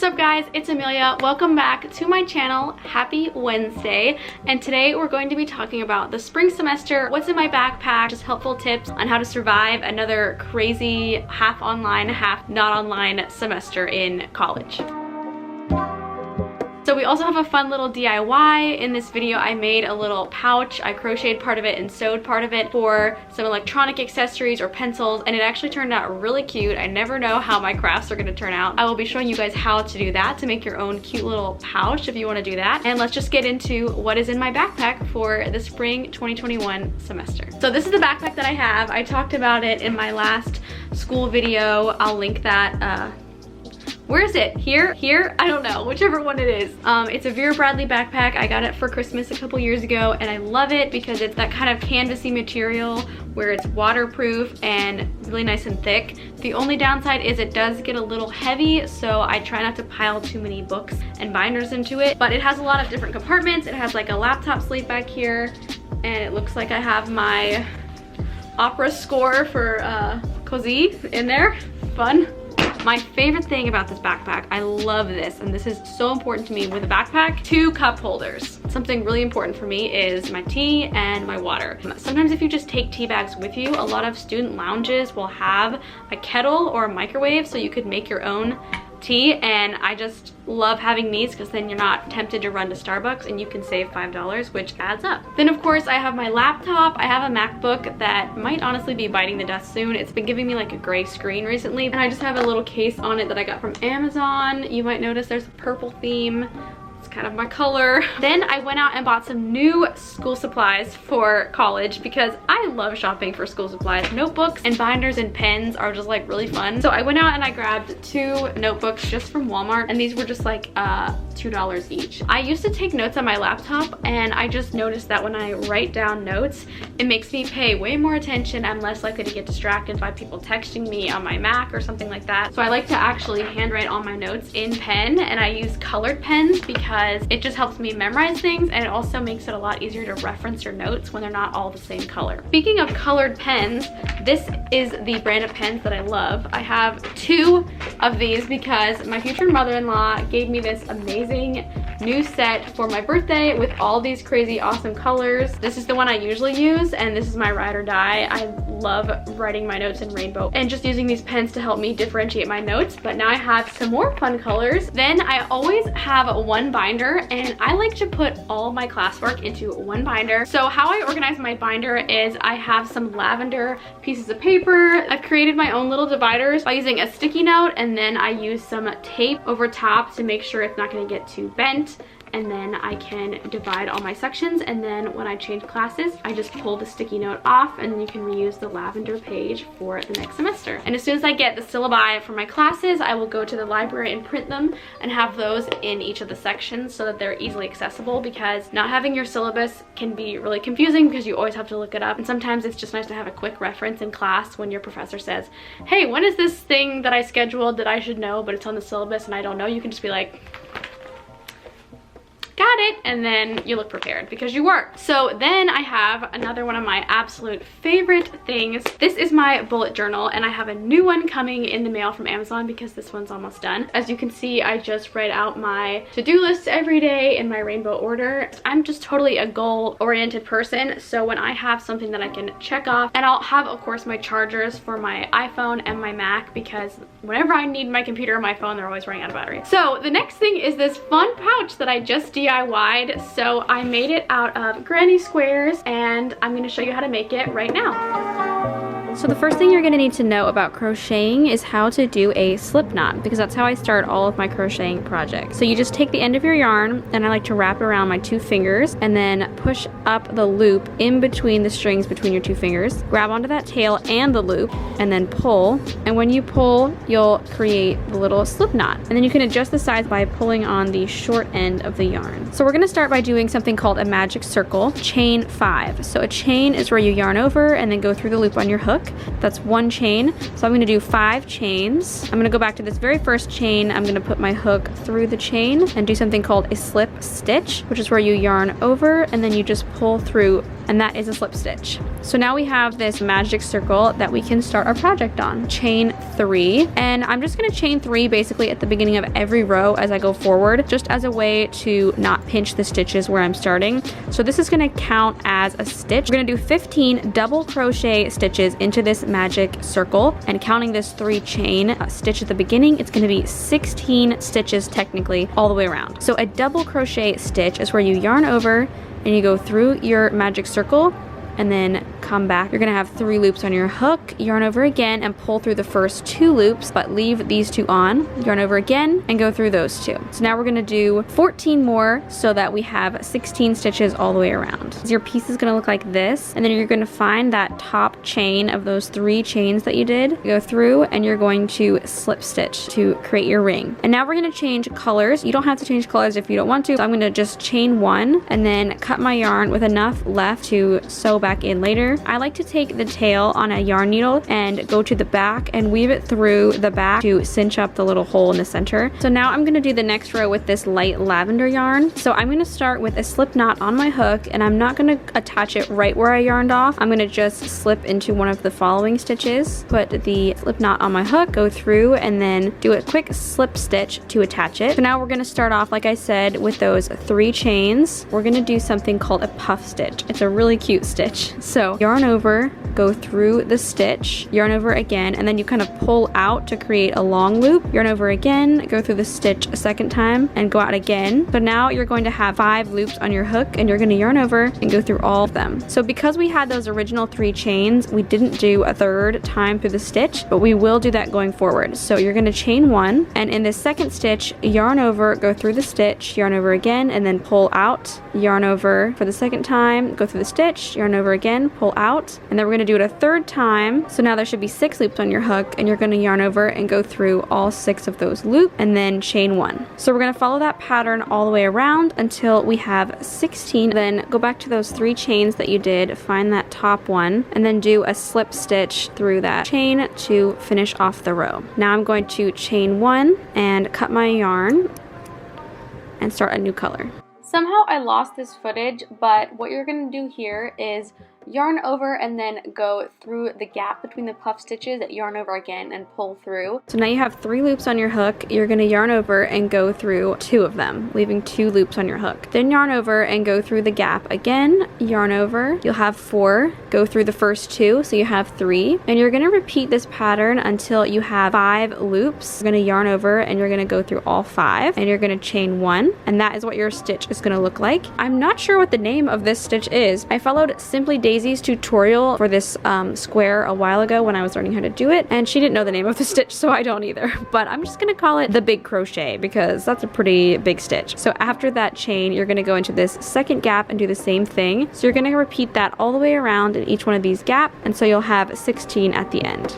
up guys, it's Amelia. Welcome back to my channel. Happy Wednesday. And today we're going to be talking about the spring semester, what's in my backpack, just helpful tips on how to survive another crazy half online, half not online semester in college. So we also have a fun little DIY. In this video I made a little pouch. I crocheted part of it and sewed part of it for some electronic accessories or pencils, and it actually turned out really cute. I never know how my crafts are going to turn out. I will be showing you guys how to do that, to make your own cute little pouch if you want to do that. And let's just get into what is in my backpack for the spring 2021 semester. So this is the backpack that I have. I talked about it in my last school video. I'll link that. Where is it? Here? I don't know, whichever one it is. It's a Vera Bradley backpack. I got it for Christmas a couple years ago and I love it because it's that kind of canvasy material where it's waterproof and really nice and thick. The only downside is it does get a little heavy, so I try not to pile too many books and binders into it. But it has a lot of different compartments. It has like a laptop sleeve back here, and it looks like I have my opera score for Cozy in there. Fun. My favorite thing about this backpack, I love this, and this is so important to me with a backpack, 2 cup holders. Something really important for me is my tea and my water. Sometimes if you just take tea bags with you, a lot of student lounges will have a kettle or a microwave so you could make your own tea, and I just love having these because then you're not tempted to run to Starbucks and you can save $5, which adds up. Then of course I have my laptop. I have a MacBook that might honestly be biting the dust soon. It's been giving me like a gray screen recently, and I just have a little case on it that I got from Amazon. You might notice there's a purple theme. Kind of my color. Then I went out and bought some new school supplies for college because I love shopping for school supplies. Notebooks and binders and pens are just like really fun. So I went out and I grabbed 2 notebooks just from Walmart, and these were just like $2 each. I used to take notes on my laptop, and I just noticed that when I write down notes, it makes me pay way more attention. I'm less likely to get distracted by people texting me on my Mac or something like that. So I like to actually handwrite all my notes in pen, and I use colored pens because it just helps me memorize things, and it also makes it a lot easier to reference your notes when they're not all the same color. Speaking of colored pens, this is the brand of pens that I love. I have 2 of these because my future mother-in-law gave me this amazing new set for my birthday with all these crazy awesome colors. This is the one I usually use, and this is my ride or die. I love writing my notes in rainbow and just using these pens to help me differentiate my notes, but now I have some more fun colors. Then I always have one binder, and I like to put all my classwork into one binder. So how I organize my binder is I have some lavender pieces of paper. I've created my own little dividers by using a sticky note, and then I use some tape over top to make sure it's not going to get too bent. And then I can divide all my sections, and then when I change classes, I just pull the sticky note off, and then you can reuse the lavender page for the next semester. And as soon as I get the syllabi for my classes, I will go to the library and print them and have those in each of the sections so that they're easily accessible, because not having your syllabus can be really confusing because you always have to look it up, and sometimes it's just nice to have a quick reference in class when your professor says, hey, when is this thing that I scheduled that I should know but it's on the syllabus and I don't know? You can just be like, got it, and then you look prepared because you worked. So then I have another one of my absolute favorite things. This is my bullet journal, and I have a new one coming in the mail from Amazon because this one's almost done. As you can see, I just write out my to-do lists every day in my rainbow order. I'm just totally a goal-oriented person, so when I have something that I can check off, and I'll have, of course, my chargers for my iPhone and my Mac, because whenever I need my computer or my phone, they're always running out of battery. So the next thing is this fun pouch that I just DIY'd. So I made it out of granny squares, and I'm going to show you how to make it right now. So the first thing you're going to need to know about crocheting is how to do a slip knot, because that's how I start all of my crocheting projects. So you just take the end of your yarn, and I like to wrap it around my 2 fingers and then push up the loop in between the strings between your 2 fingers. Grab onto that tail and the loop and then pull. And when you pull, you'll create the little slip knot. And then you can adjust the size by pulling on the short end of the yarn. So we're going to start by doing something called a magic circle, chain 5. So a chain is where you yarn over and then go through the loop on your hook. That's 1 chain. So I'm going to do 5 chains. I'm going to go back to this very first chain. I'm going to put my hook through the chain and do something called a slip stitch, which is where you yarn over and then you just pull through and that is a slip stitch. So now we have this magic circle that we can start our project on. Chain 3, and I'm just gonna chain 3 basically at the beginning of every row as I go forward, just as a way to not pinch the stitches where I'm starting. So this is gonna count as a stitch. We're gonna do 15 double crochet stitches into this magic circle, and counting this 3 chain stitch at the beginning, it's gonna be 16 stitches technically all the way around. So a double crochet stitch is where you yarn over and you go through your magic circle and then come back. You're gonna have 3 loops on your hook, yarn over again and pull through the first 2 loops, but leave these 2 on, yarn over again and go through those 2. So now we're gonna do 14 more so that we have 16 stitches all the way around. So your piece is gonna look like this, and then you're gonna find that top chain of those 3 chains that you did, go through, and you're going to slip stitch to create your ring. And now we're gonna change colors. You don't have to change colors if you don't want to. So I'm gonna just chain 1 and then cut my yarn with enough left to sew back in later. I like to take the tail on a yarn needle and go to the back and weave it through the back to cinch up the little hole in the center. So now I'm gonna do the next row with this light lavender yarn. So I'm gonna start with a slip knot on my hook, and I'm not gonna attach it right where I yarned off. I'm gonna just slip into one of the following stitches, put the slip knot on my hook, go through, and then do a quick slip stitch to attach it. So now we're gonna start off, like I said, with those 3 chains. We're gonna do something called a puff stitch. It's a really cute stitch. So yarn over, go through the stitch, yarn over again, and then you kind of pull out to create a long loop. Yarn over again, go through the stitch a second time, and go out again. So now you're going to have 5 loops on your hook, and you're going to yarn over and go through all of them. So because we had those original 3 chains, we didn't do a 3rd time through the stitch, but we will do that going forward. So you're going to chain 1, and in this second stitch, yarn over, go through the stitch, yarn over again, and then pull out, yarn over for the second time, go through the stitch, yarn over again, pull out, and then we're going to do it a 3rd time. So now there should be 6 loops on your hook, and you're going to yarn over and go through all 6 of those loops, and then chain 1. So we're going to follow that pattern all the way around until we have 16. Then go back to those 3 chains that you did, find that top one, and then do a slip stitch through that chain to finish off the row. Now I'm going to chain 1 and cut my yarn and start a new color. Somehow I lost this footage, but what you're going to do here is yarn over and then go through the gap between the puff stitches, yarn over again and pull through. So now you have 3 loops on your hook. You're going to yarn over and go through 2 of them, leaving 2 loops on your hook. Then yarn over and go through the gap again, yarn over. You'll have 4, go through the first 2, so you have 3. And you're going to repeat this pattern until you have 5 loops. You're going to yarn over and you're going to go through all 5, and you're going to chain 1, and that is what your stitch is going to look like. I'm not sure what the name of this stitch is. I followed Simply Daisy's tutorial for this square a while ago when I was learning how to do it, and she didn't know the name of the stitch, so I don't either. But I'm just gonna call it the big crochet because that's a pretty big stitch. So after that chain, you're gonna go into this second gap and do the same thing. So you're gonna repeat that all the way around in each one of these gaps, and so you'll have 16 at the end.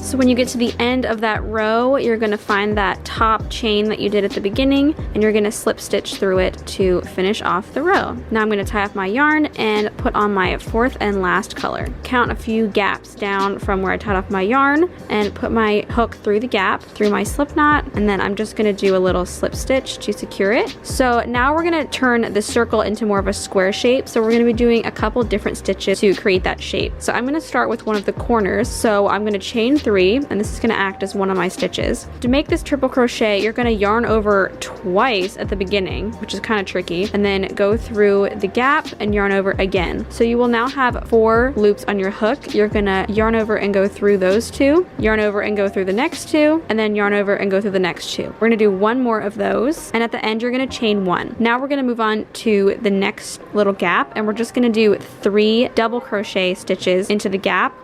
So when you get to the end of that row, you're going to find that top chain that you did at the beginning, and you're going to slip stitch through it to finish off the row. Now I'm going to tie off my yarn and put on my 4th and last color. Count a few gaps down from where I tied off my yarn and put my hook through the gap, through my slip knot, and then I'm just going to do a little slip stitch to secure it. So now we're going to turn the circle into more of a square shape. So we're going to be doing a couple different stitches to create that shape. So I'm going to start with one of the corners. So I'm going to chain 3, and this is going to act as one of my stitches. To make this triple crochet, you're going to yarn over twice at the beginning, which is kind of tricky, and then go through the gap and yarn over again. So you will now have 4 loops on your hook. You're going to yarn over and go through those 2, yarn over and go through the next 2, and then yarn over and go through the next 2. We're going to do 1 more of those, and at the end you're going to chain 1. Now we're going to move on to the next little gap, and we're just going to do 3 double crochet stitches into the gap.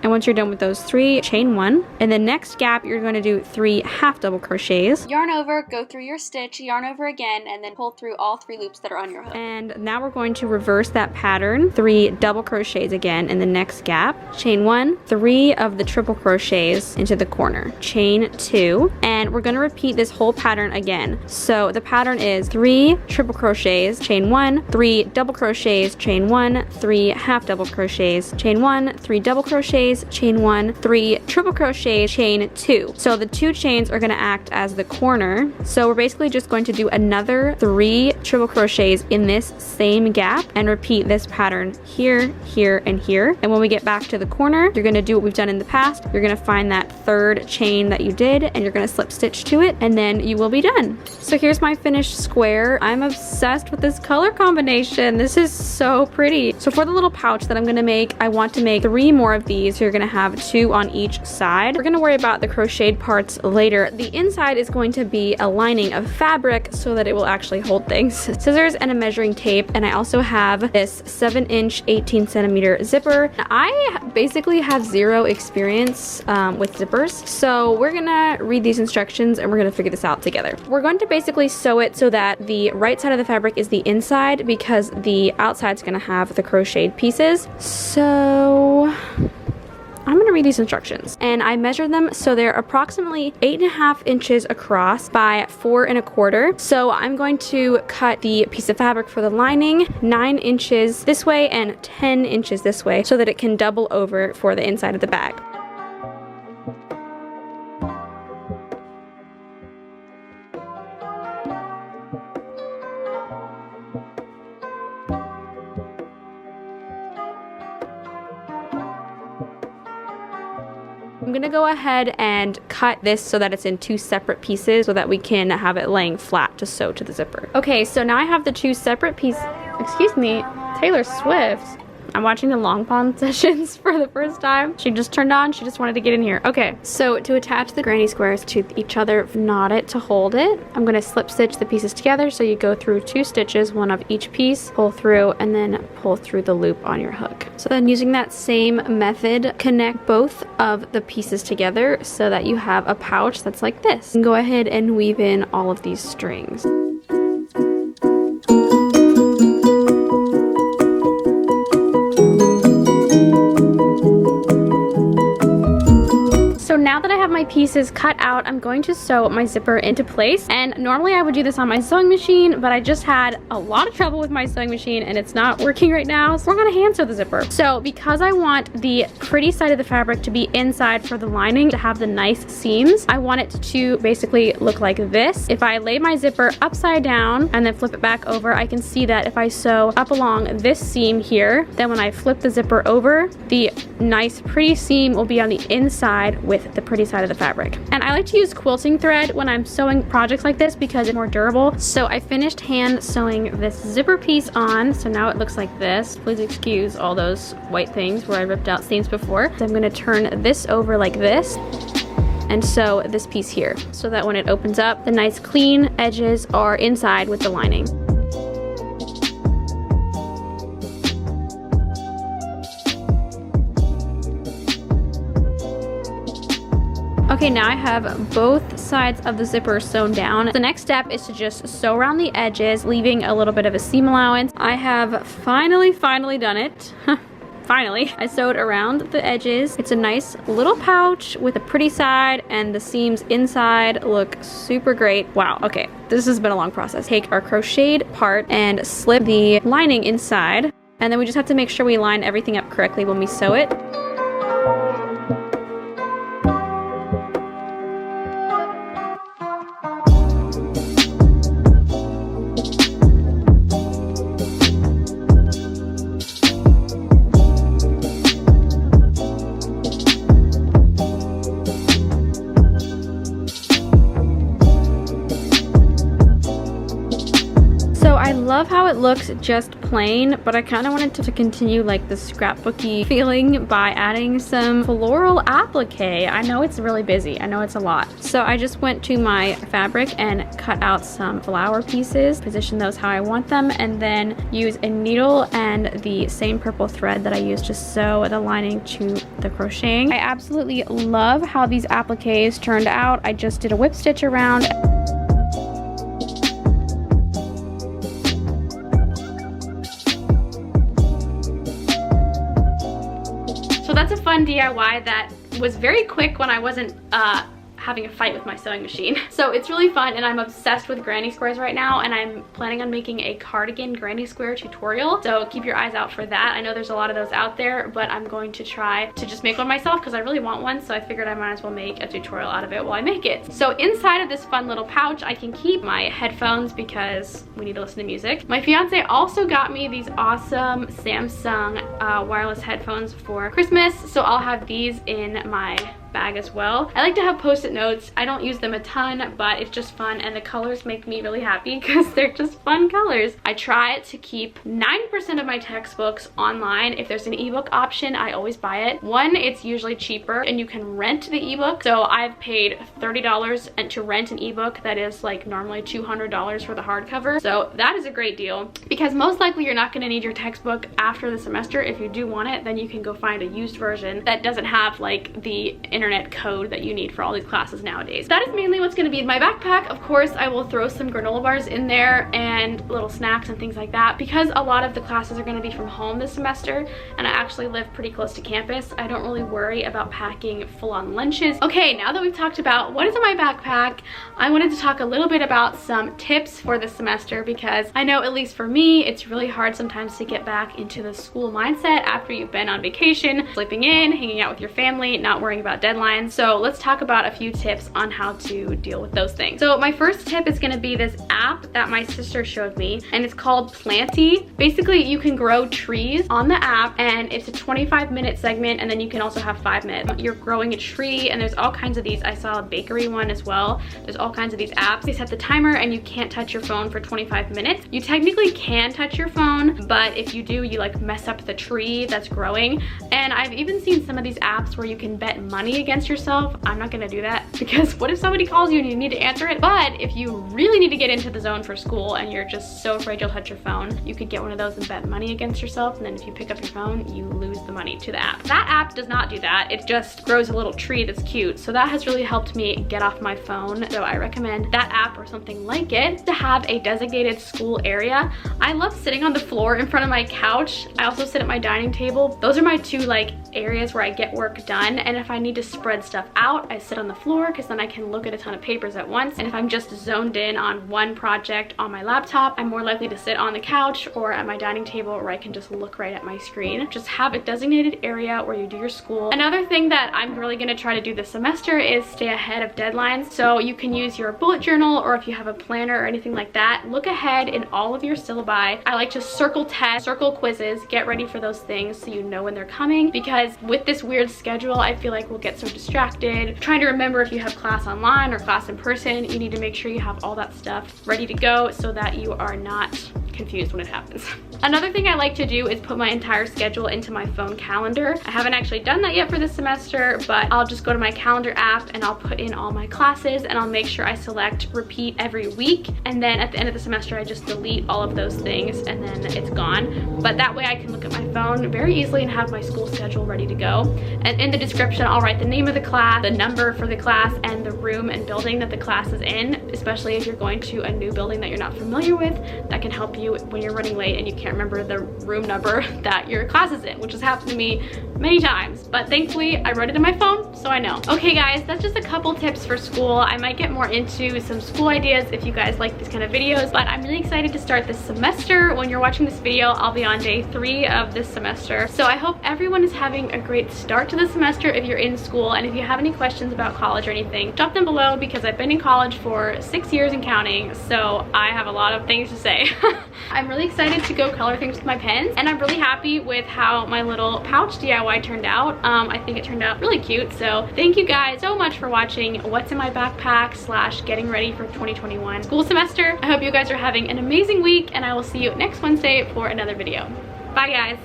And And once you're done with those 3, chain 1. In the next gap, you're going to do 3 half double crochets. Yarn over, go through your stitch, yarn over again, and then pull through all 3 loops that are on your hook. And now we're going to reverse that pattern. 3 double crochets again in the next gap. Chain 1, 3 of the triple crochets into the corner. Chain 2, and we're going to repeat this whole pattern again. So the pattern is 3 triple crochets, chain 1, 3 double crochets, chain 1, 3 half double crochets, chain 1, 3 double crochets, chain 1, 3 triple crochets, chain 2. So the 2 chains are going to act as the corner. So we're basically just going to do another 3 triple crochets in this same gap and repeat this pattern here, here, and here. And when we get back to the corner, you're going to do what we've done in the past. You're going to find that 3rd chain that you did, and you're going to slip stitch to it, and then you will be done. So here's my finished square. I'm obsessed with this color combination. This is so pretty. So for the little pouch that I'm going to make, I want to make 3 more of these. So you're going to have 2 on each side. We're going to worry about the crocheted parts later. The inside is going to be a lining of fabric so that it will actually hold things. Scissors and a measuring tape, and I also have this 7-inch 18cm zipper. I basically have 0 experience with zippers, so we're gonna read these instructions and we're gonna figure this out together. We're going to basically sew it so that the right side of the fabric is the inside because the outside's gonna have the crocheted pieces. So I'm gonna read these instructions, and I measured them so they're approximately 8.5 inches across by 4 1/4. So I'm going to cut the piece of fabric for the lining 9 inches this way and 10 inches this way so that it can double over for the inside of the bag. I'm gonna go ahead and cut this so that it's in 2 separate pieces so that we can have it laying flat to sew to the zipper. Okay, so now I have the 2 separate pieces. Excuse me, Taylor Swift. I'm watching the long pond sessions for the first time. She just turned on, she just wanted to get in here. Okay, so to attach the granny squares to each other, knot it to hold it. I'm gonna slip stitch the pieces together, so you go through 2 stitches, 1 of each piece, pull through, and then pull through the loop on your hook. So then using that same method, connect both of the pieces together so that you have a pouch that's like this. And go ahead and weave in all of these strings. So now that I have my pieces cut out, I'm going to sew my zipper into place. And normally I would do this on my sewing machine, but I just had a lot of trouble with my sewing machine and it's not working right now. So we're gonna hand sew the zipper. So because I want the pretty side of the fabric to be inside for the lining to have the nice seams, I want it to basically look like this. If I lay my zipper upside down and then flip it back over, I can see that if I sew up along this seam here, then when I flip the zipper over, the nice pretty seam will be on the inside with the pretty side of the fabric. And I like to use quilting thread when I'm sewing projects like this because it's more durable. So I finished hand sewing this zipper piece on, so now it looks like this. Please excuse all those white things where I ripped out seams before. So I'm gonna turn this over like this and sew this piece here so that when it opens up, the nice clean edges are inside with the lining. Okay, now I have both sides of the zipper sewn down. The next step is to just sew around the edges, leaving a little bit of a seam allowance. I have finally done it. Finally, I sewed around the edges. It's a nice little pouch with a pretty side, and the seams inside look super great. Wow, okay, this has been a long process. Take our crocheted part and slip the lining inside, and then we just have to make sure we line everything up correctly when we sew it. I love how it looks just plain, but I kind of wanted to continue like the scrapbooky feeling by adding some floral applique. I know it's really busy, I know it's a lot. So I just went to my fabric and cut out some flower pieces, position those how I want them, and then use a needle and the same purple thread that I used to sew the lining to the crocheting. I absolutely love how these appliques turned out. I just did a whip stitch around. So that's a fun DIY that was very quick when I wasn't having a fight with my sewing machine. So it's really fun, and I'm obsessed with granny squares right now, and I'm planning on making a cardigan granny square tutorial, so keep your eyes out for that. I know there's a lot of those out there, but I'm going to try to just make one myself because I really want one, so I figured I might as well make a tutorial out of it while I make it. So inside of this fun little pouch, I can keep my headphones because we need to listen to music. My fiance also got me these awesome Samsung wireless headphones for Christmas, so I'll have these in my bag as well. I like to have post-it notes. I don't use them a ton, but it's just fun, and the colors make me really happy because they're just fun colors. I try to keep 90% of my textbooks online. If there's an ebook option, I always buy it. One, it's usually cheaper and you can rent the ebook. So I've paid $30 and to rent an ebook that is like normally $200 for the hardcover. So that is a great deal because most likely you're not going to need your textbook after the semester. If you do want it, then you can go find a used version that doesn't have like the internet code that you need for all these classes nowadays. That is mainly what's going to be in my backpack. Of course, I will throw some granola bars in there and little snacks and things like that because a lot of the classes are going to be from home this semester, and I actually live pretty close to campus. I don't really worry about packing full-on lunches. Okay, now that we've talked about what is in my backpack, I wanted to talk a little bit about some tips for this semester because I know, at least for me, it's really hard sometimes to get back into the school mindset after you've been on vacation, sleeping in, hanging out with your family, not worrying about deadlines. So let's talk about a few tips on how to deal with those things. So my first tip is going to be this app that my sister showed me, and it's called Planty. Basically, you can grow trees on the app, and it's a 25-minute segment, and then you can also have 5 minutes. You're growing a tree, and there's all kinds of these. I saw a bakery one as well. There's all kinds of these apps. They set the timer, and you can't touch your phone for 25 minutes. You technically can touch your phone, but if you do, you like mess up the tree that's growing. And I've even seen some of these apps where you can bet money against yourself. I'm not gonna do that because what if somebody calls you and you need to answer it? But if you really need to get into the zone for school and you're just so afraid you'll touch your phone, you could get one of those and bet money against yourself, and then if you pick up your phone, you lose the money to the app. That app does not do that. It just grows a little tree that's cute. So that has really helped me get off my phone. So I recommend that app or something like it to have a designated school area. I love sitting on the floor in front of my couch. I also sit at my dining table. Those are my two like areas where I get work done, and if I need to spread stuff out, I sit on the floor because then I can look at a ton of papers at once. And if I'm just zoned in on one project on my laptop, I'm more likely to sit on the couch or at my dining table where I can just look right at my screen. Just have a designated area where you do your school. Another thing that I'm really going to try to do this semester is stay ahead of deadlines. So you can use your bullet journal, or if you have a planner or anything like that, look ahead in all of your syllabi. I like to circle tests, circle quizzes, get ready for those things so you know when they're coming, because with this weird schedule, I feel like we'll get so distracted trying to remember if you have class online or class in person. You need to make sure you have all that stuff ready to go so that you are not confused when it happens. Another thing I like to do is put my entire schedule into my phone calendar. I haven't actually done that yet for this semester, but I'll just go to my calendar app and I'll put in all my classes, and I'll make sure I select repeat every week, and then at the end of the semester I just delete all of those things and then it's gone. But that way I can look at my phone very easily and have my school schedule ready to go. And in the description I'll write the name of the class, the number for the class, and the room and building that the class is in, especially if you're going to a new building that you're not familiar with. That can help you when you're running late and you can't remember the room number that your class is in, which has happened to me many times, but thankfully I wrote it in my phone so I know. Okay guys, that's just a couple tips for school. I might get more into some school ideas if you guys like these kind of videos, but I'm really excited to start this semester. When you're watching this video, I'll be on day 3 of this semester. So I hope everyone is having a great start to the semester if you're in school, and if you have any questions about college or anything, drop them below because I've been in college for 6 years and counting, so I have a lot of things to say. I'm really excited to go color things with my pens, and I'm really happy with how my little pouch DIY turned out. I think it turned out really cute. So thank you guys so much for watching what's in my backpack / getting ready for 2021 school semester. I hope you guys are having an amazing week, and I will see you next Wednesday for another video. Bye guys.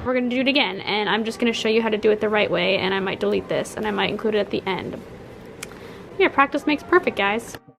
We're gonna do it again, and I'm just gonna show you how to do it the right way, and I might delete this and I might include it at the end. Yeah, practice makes perfect, guys.